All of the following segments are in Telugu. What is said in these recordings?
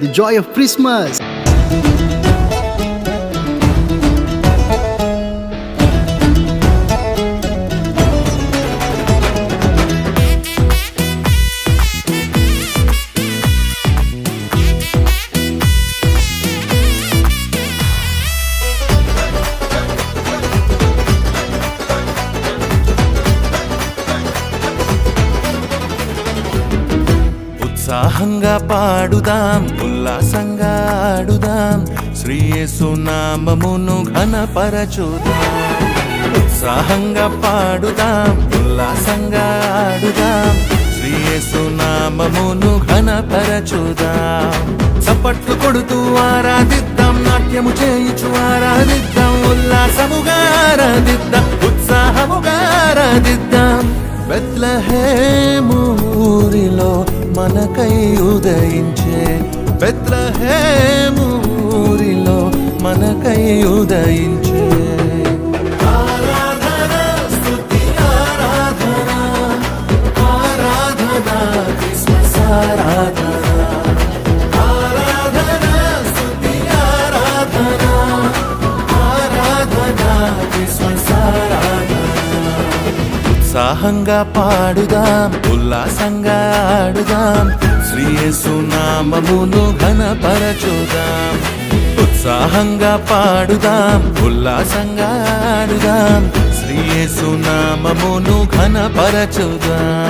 the joy of Christmas. ఉత్సాహంగా పాడుదాం, ఉల్లాసంగా ఆడుదాం, శ్రీ యేసు నామమును ఘనపరచుదాం. ఉత్సాహంగా పాడుదాం, ఉల్లాసంగా ఆడుదాం, శ్రీ యేసు నామమును ఘనపరచుదాం. చప్పట్లు కొడుతూ ఆరాధిద్దాం, నాట్యము చేయుచు ఆరాధిద్దాం, ఉల్లాసముగా ఆరాధిద్దాం, ఉత్సాహముగా ఆరాధిద్దాం. బెత్లెహేము ఊరిలో మనకై ఉదయించే, బెత్లెహేము ఊరిలో మనకై ఉదయించే. ఆరాధన స్తుతి ఆరాధన, ఆరాధన క్రిస్మస్ ఆరాధన, ఆరాధన స్తుతి ఆరాధన, ఆరాధన క్రిస్మస్ ఆరాధన. ఉత్సాహంగా పాడుదాం, ఉల్లాసంగా ఆడుదాం, శ్రీ యేసు నామమును ఘనపరచుదాం. ఉత్సాహంగా పాడుదాం, ఉల్లాసంగా ఆడుదాం, శ్రీ యేసు నామమును ఘనపరచుదాం.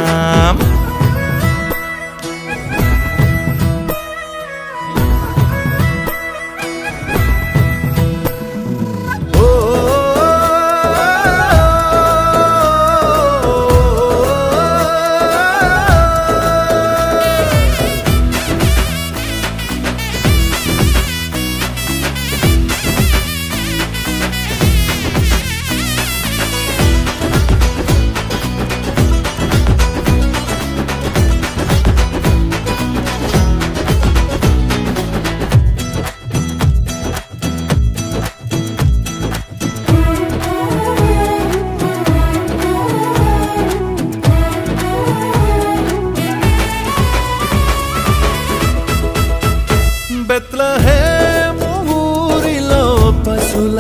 బెత్లెహేము ఊరిలో పశుల